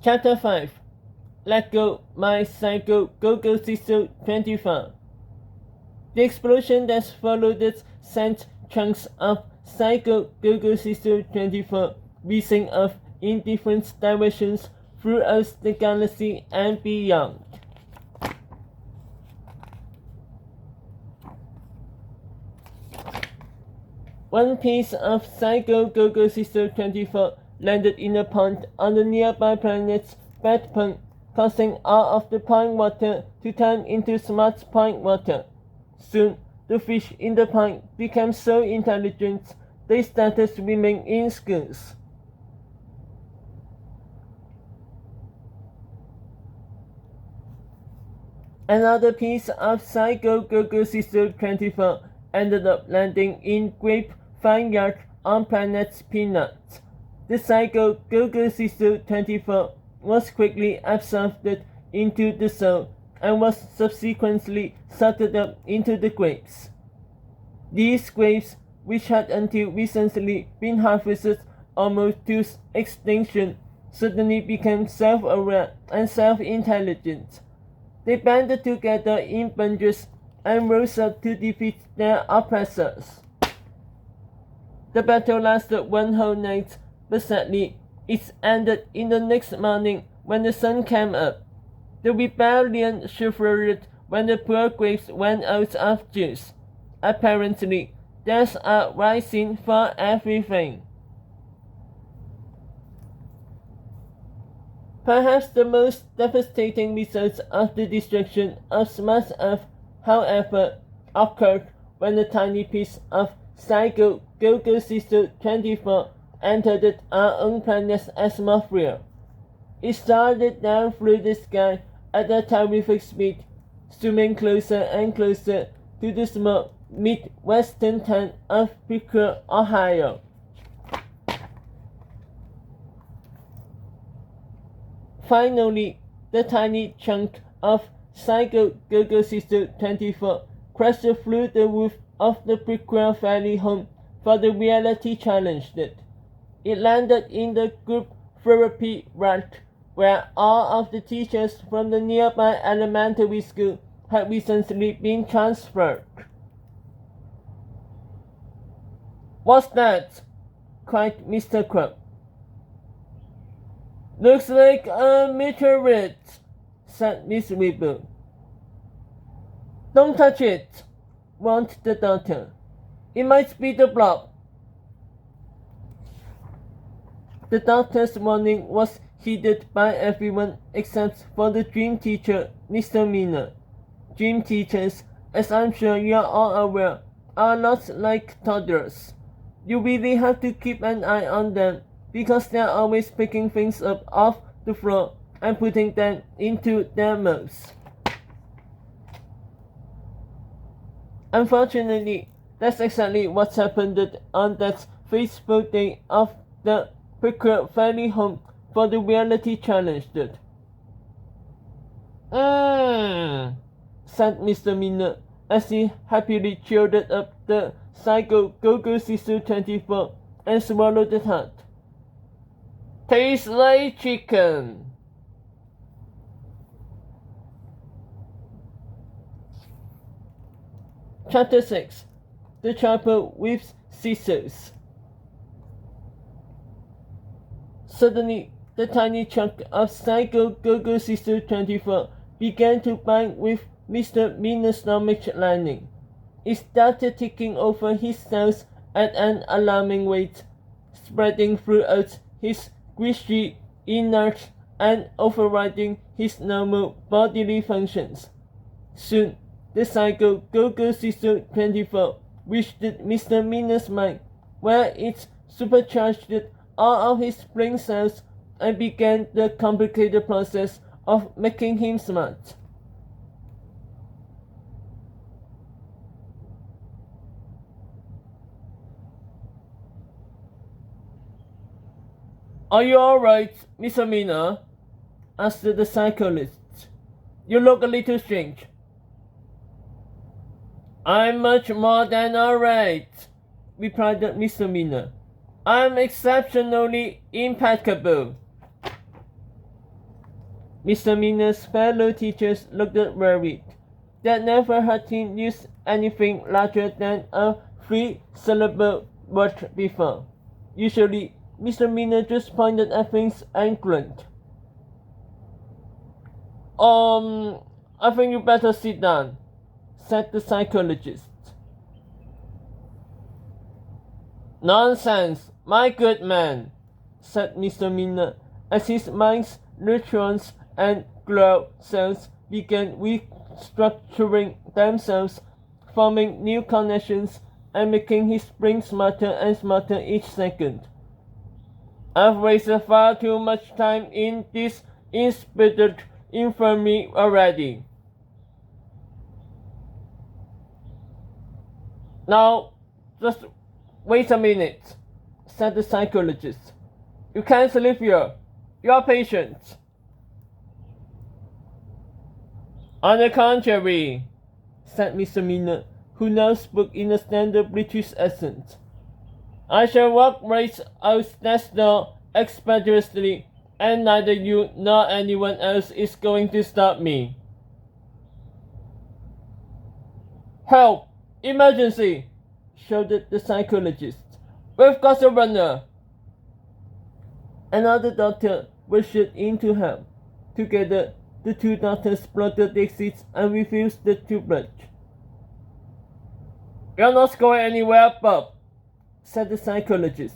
Chapter 5 Let Go My Psycho Go-Go Sister 25. The explosion that followed sent chunks of Psycho Go-Go Sister 24 whizzing off in different directions throughout the galaxy and beyond. One piece of Psycho Go-Go Sister 24 landed in a pond on the nearby planet's Bad Pond, causing all of the pond water to turn into smart pond water. Soon, the fish in the pond became so intelligent they started swimming in schools. Another piece of Psycho Go-Go Sister 24 ended up landing in Grape Vineyard on planet Peanut. The Psycho Go-Go Sister 24 was quickly absorbed into the soil and was subsequently sucked up into the grapes. These grapes, which had until recently been harvested almost to extinction, suddenly became self-aware and self-intelligent. They banded together in bunches and rose up to defeat their oppressors. The battle lasted one whole night, but sadly, it ended in the next morning when the sun came up. The rebellion shivered when the poor grapes ran out of juice. Apparently, there's a rising for everything. Perhaps the most devastating result of the destruction of Smart Earth, however, occurred when a tiny piece of Psycho Go-Go Sister 24 entered our own planet's atmosphere. It started down through the sky at a terrific speed, zooming closer and closer to the small midwestern town of Picker, Ohio. Finally, the tiny chunk of Psycho Go-Go Sister 24 crashed through the roof of the Picker Valley home for the reality challenge. It landed in the group therapy ward, where all of the teachers from the nearby elementary school had recently been transferred. "What's that?" cried Mr. Crow. "Looks like a meteorite," said Miss Weeble. "Don't touch it," warned the doctor. "It might be the blob." The doctor's warning was heeded by everyone except for the dream teacher, Mr. Miner. Dream teachers, as I'm sure you're all aware, are not like toddlers. You really have to keep an eye on them because they're always picking things up off the floor and putting them into their mouths. Unfortunately, that's exactly what happened on that fateful day of the Picker Valley home for the reality challenge. Said Mr. Miner as he happily cheered up the Psycho Go-Go Sister 24 and swallowed it hard. "Tastes like chicken." Chapter 6 The Chopper with Scissors. Suddenly, the tiny chunk of Psycho Go-Go Sister 24 began to bang with Mr. Miner's stomach lining. It started ticking over his cells at an alarming rate, spreading throughout his squishy innards and overriding his normal bodily functions. Soon, the Psycho Go-Go Sister 24 reached Mr. Miner's mind, where it supercharged all of his brain cells and began the complicated process of making him smart. "Are you alright, Mr. Miner?" asked the psychologist. "You look a little strange." "I'm much more than alright," replied Mr. Miner. "I'm exceptionally impeccable." Mr. Miller's fellow teachers looked worried. They never had him use anything larger than a three-syllable word before. Usually, Mr. Miller just pointed at things and grinned. I think you better sit down, said the psychologist. Nonsense, my good man, said Mr. Miller, as his mind's neurons and glow cells began restructuring themselves, forming new connections and making his brain smarter and smarter each second. I've wasted far too much time in this inspired infirmary already. Now, just wait a minute, said the psychologist. You can't leave here. You are patient. On the contrary, said Mr. Miller, who now spoke in a standard British accent. I shall walk right out that door expeditiously, and neither you nor anyone else is going to stop me. Help! Emergency! Shouted the psychologist. We've got a runner! Another doctor rushed in to help. Together, the two doctors plotted the exits and refused to budge. You're not going anywhere, Bob, said the psychologist.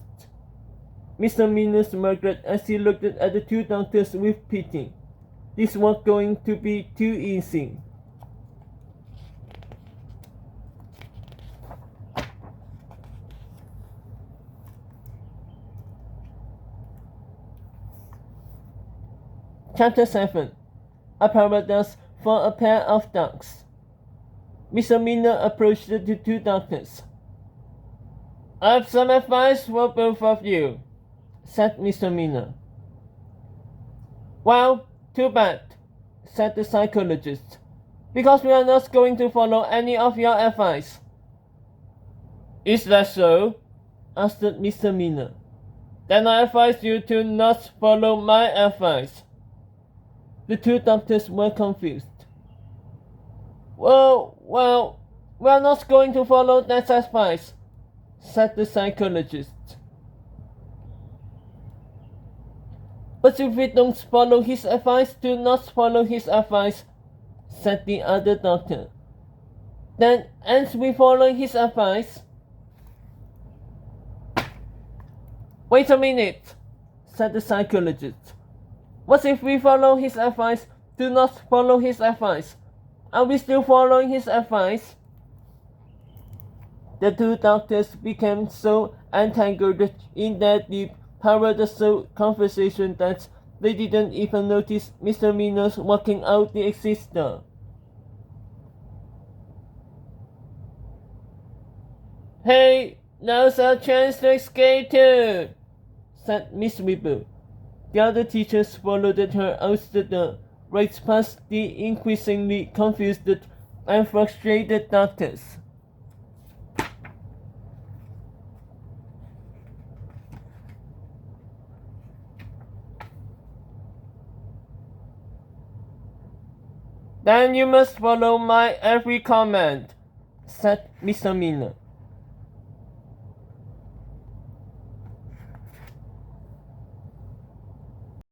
Mr. Miller smirked as he looked at the two doctors with pity. This was going to be too easy. Chapter 7. A Paradise for a Pair of Dogs. Mr. Miller approached the two doctors. I have some advice for both of you, said Mr. Miller. Well, too bad, said the psychologist, because we are not going to follow any of your advice. Is that so? Asked Mr. Miller. Then I advise you to not follow my advice. The two doctors were confused. Well, we are not going to follow that advice, said the psychologist. But if we don't follow his advice, do not follow his advice, said the other doctor. Then, aren't we following his advice? Wait a minute, said the psychologist. What if we follow his advice, do not follow his advice? Are we still following his advice? The two doctors became so entangled in their deep, paradoxical conversation that they didn't even notice Mr. Miller walking out the exit door. Hey, now's our chance to escape too, said Miss Whipple. The other teachers followed her out the door, right past the increasingly confused and frustrated doctors. Then you must follow my every command, said Mr. Miller.